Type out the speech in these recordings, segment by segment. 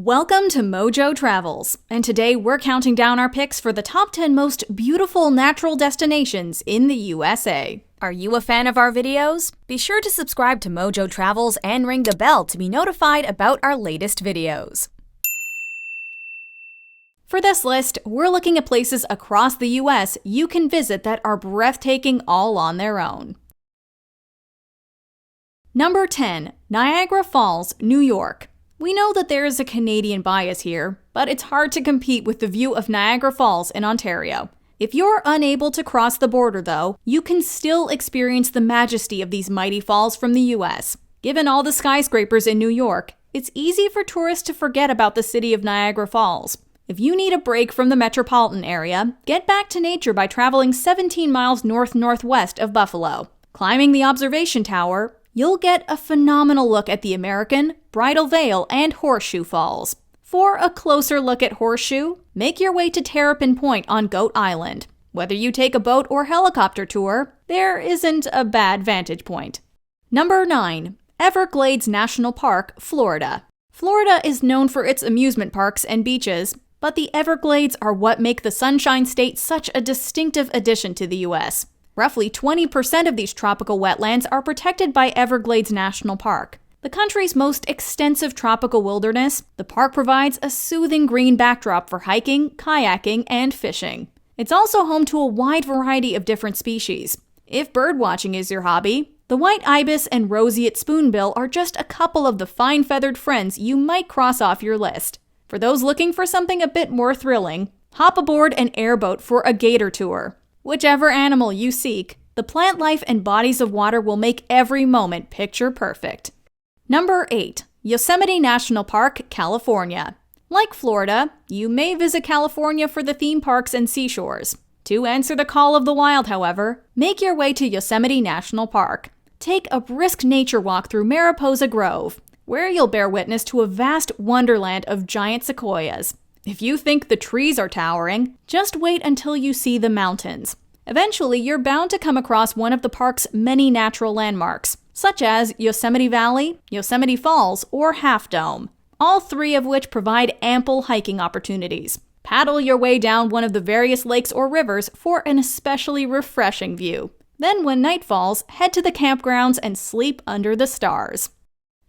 Welcome to Mojo Travels, and today we're counting down our picks for the top 10 most beautiful natural destinations in the USA. Are you a fan of our videos? Be sure to subscribe to Mojo Travels and ring the bell to be notified about our latest videos. For this list, we're looking at places across the US you can visit that are breathtaking all on their own. Number 10. Niagara Falls, New York. We know that there is a Canadian bias here, but it's hard to compete with the view of Niagara Falls in Ontario. If you're unable to cross the border, though, you can still experience the majesty of these mighty falls from the US. Given all the skyscrapers in New York, it's easy for tourists to forget about the city of Niagara Falls. If you need a break from the metropolitan area, get back to nature by traveling 17 miles north-northwest of Buffalo. Climbing the observation tower, you'll get a phenomenal look at the American, Bridal Veil, and Horseshoe Falls. For a closer look at Horseshoe, make your way to Terrapin Point on Goat Island. Whether you take a boat or helicopter tour, there isn't a bad vantage point. Number 9. Everglades National Park, Florida. Florida is known for its amusement parks and beaches, but the Everglades are what make the Sunshine State such a distinctive addition to the US. Roughly 20% of these tropical wetlands are protected by Everglades National Park. The country's most extensive tropical wilderness, the park provides a soothing green backdrop for hiking, kayaking, and fishing. It's also home to a wide variety of different species. If birdwatching is your hobby, the white ibis and roseate spoonbill are just a couple of the fine-feathered friends you might cross off your list. For those looking for something a bit more thrilling, hop aboard an airboat for a gator tour. Whichever animal you seek, the plant life and bodies of water will make every moment picture perfect. Number 8. Yosemite National Park, California. Like Florida, you may visit California for the theme parks and seashores. To answer the call of the wild, however, make your way to Yosemite National Park. Take a brisk nature walk through Mariposa Grove, where you'll bear witness to a vast wonderland of giant sequoias. If you think the trees are towering, just wait until you see the mountains. Eventually, you're bound to come across one of the park's many natural landmarks, such as Yosemite Valley, Yosemite Falls, or Half Dome, all three of which provide ample hiking opportunities. Paddle your way down one of the various lakes or rivers for an especially refreshing view. Then when night falls, head to the campgrounds and sleep under the stars.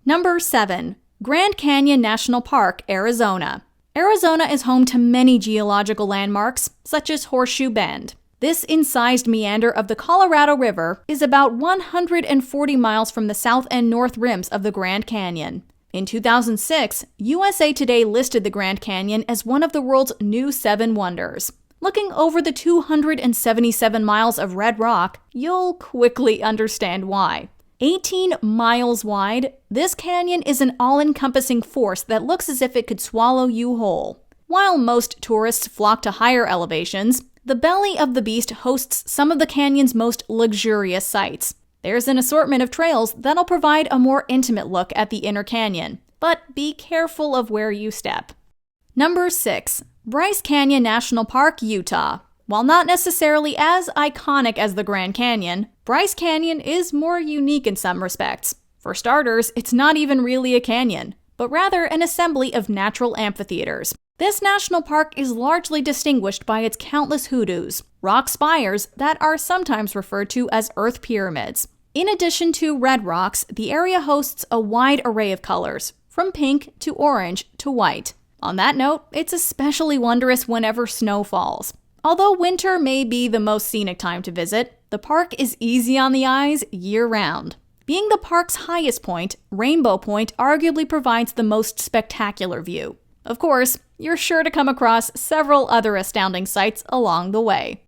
Number 7. Grand Canyon National Park, Arizona. Arizona is home to many geological landmarks, such as Horseshoe Bend. This incised meander of the Colorado River is about 140 miles from the south and north rims of the Grand Canyon. In 2006, USA Today listed the Grand Canyon as one of the world's new 7 wonders. Looking over the 277 miles of red rock, you'll quickly understand why. 18 miles wide, this canyon is an all-encompassing force that looks as if it could swallow you whole. While most tourists flock to higher elevations, the belly of the beast hosts some of the canyon's most luxurious sights. There's an assortment of trails that'll provide a more intimate look at the inner canyon, but be careful of where you step. Number 6. Bryce Canyon National Park, Utah. While not necessarily as iconic as the Grand Canyon, Bryce Canyon is more unique in some respects. For starters, it's not even really a canyon, but rather an assembly of natural amphitheaters. This national park is largely distinguished by its countless hoodoos, rock spires that are sometimes referred to as earth pyramids. In addition to red rocks, the area hosts a wide array of colors, from pink to orange to white. On that note, it's especially wondrous whenever snow falls. Although winter may be the most scenic time to visit, the park is easy on the eyes year-round. Being the park's highest point, Rainbow Point arguably provides the most spectacular view. Of course, you're sure to come across several other astounding sights along the way.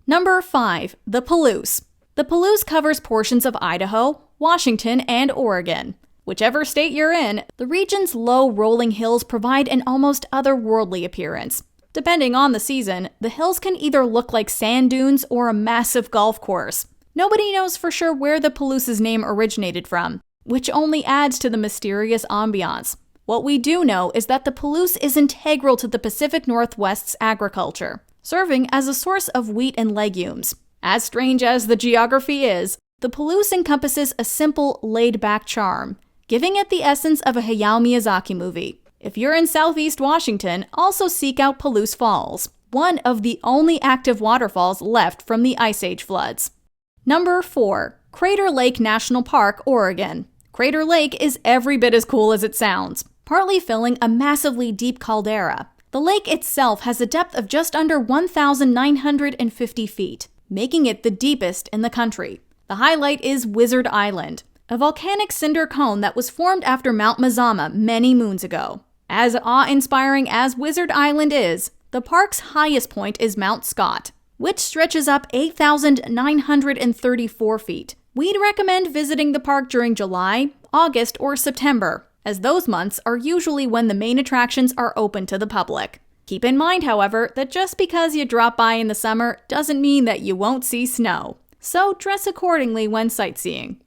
Number 5. The Palouse. The Palouse covers portions of Idaho, Washington, and Oregon. Whichever state you're in, the region's low rolling hills provide an almost otherworldly appearance. Depending on the season, the hills can either look like sand dunes or a massive golf course. Nobody knows for sure where the Palouse's name originated from, which only adds to the mysterious ambiance. What we do know is that the Palouse is integral to the Pacific Northwest's agriculture, serving as a source of wheat and legumes. As strange as the geography is, the Palouse encompasses a simple, laid-back charm, giving it the essence of a Hayao Miyazaki movie. If you're in Southeast Washington, also seek out Palouse Falls, one of the only active waterfalls left from the Ice Age floods. Number 4. Crater Lake National Park, Oregon. Crater Lake is every bit as cool as it sounds, partly filling a massively deep caldera. The lake itself has a depth of just under 1,950 feet, making it the deepest in the country. The highlight is Wizard Island, a volcanic cinder cone that was formed after Mount Mazama many moons ago. As awe-inspiring as Wizard Island is, the park's highest point is Mount Scott, which stretches up 8,934 feet. We'd recommend visiting the park during July, August, or September, as those months are usually when the main attractions are open to the public. Keep in mind, however, that just because you drop by in the summer doesn't mean that you won't see snow, so dress accordingly when sightseeing.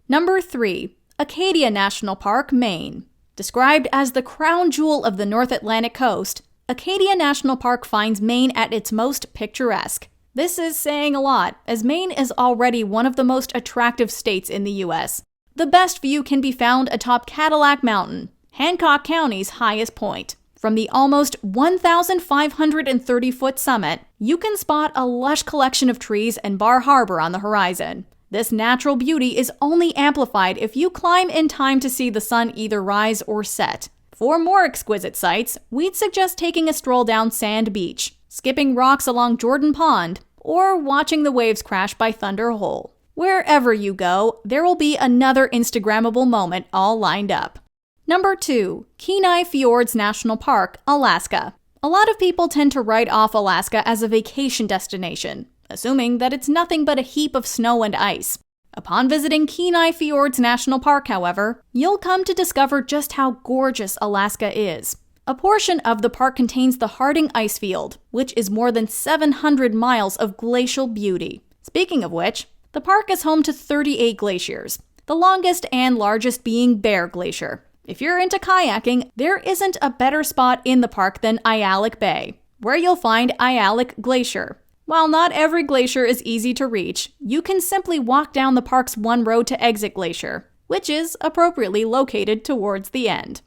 Number 3. Acadia National Park, Maine. Described as the crown jewel of the North Atlantic coast, Acadia National Park finds Maine at its most picturesque. This is saying a lot, as Maine is already one of the most attractive states in the U.S. The best view can be found atop Cadillac Mountain, Hancock County's highest point. From the almost 1,530-foot summit, you can spot a lush collection of trees and Bar Harbor on the horizon. This natural beauty is only amplified if you climb in time to see the sun either rise or set. For more exquisite sights, we'd suggest taking a stroll down Sand Beach, skipping rocks along Jordan Pond, or watching the waves crash by Thunder Hole. Wherever you go, there will be another Instagrammable moment all lined up. Number 2. Kenai Fjords National Park, Alaska. A lot of people tend to write off Alaska as a vacation destination, assuming that it's nothing but a heap of snow and ice. Upon visiting Kenai Fjords National Park, however, you'll come to discover just how gorgeous Alaska is. A portion of the park contains the Harding Ice Field, which is more than 700 miles of glacial beauty. Speaking of which, the park is home to 38 glaciers, the longest and largest being Bear Glacier. If you're into kayaking, there isn't a better spot in the park than Ayalik Bay, where you'll find Ayalik Glacier. While not every glacier is easy to reach, you can simply walk down the park's one road to Exit Glacier, which is appropriately located towards the end.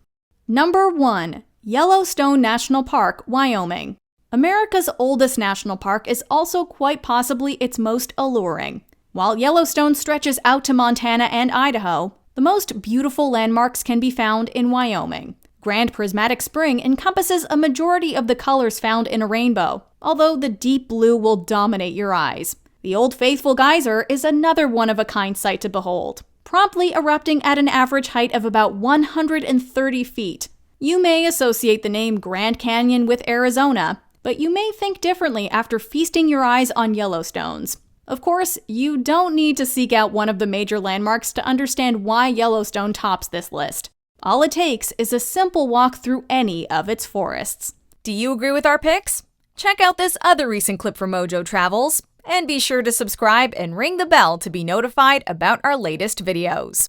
Number 1. Yellowstone National Park, Wyoming. America's oldest national park is also quite possibly its most alluring. While Yellowstone stretches out to Montana and Idaho, the most beautiful landmarks can be found in Wyoming. Grand Prismatic Spring encompasses a majority of the colors found in a rainbow, although the deep blue will dominate your eyes. The Old Faithful Geyser is another one-of-a-kind sight to behold, promptly erupting at an average height of about 130 feet. You may associate the name Grand Canyon with Arizona, but you may think differently after feasting your eyes on Yellowstone's. Of course, you don't need to seek out one of the major landmarks to understand why Yellowstone tops this list. All it takes is a simple walk through any of its forests. Do you agree with our picks? Check out this other recent clip from Mojo Travels, and be sure to subscribe and ring the bell to be notified about our latest videos.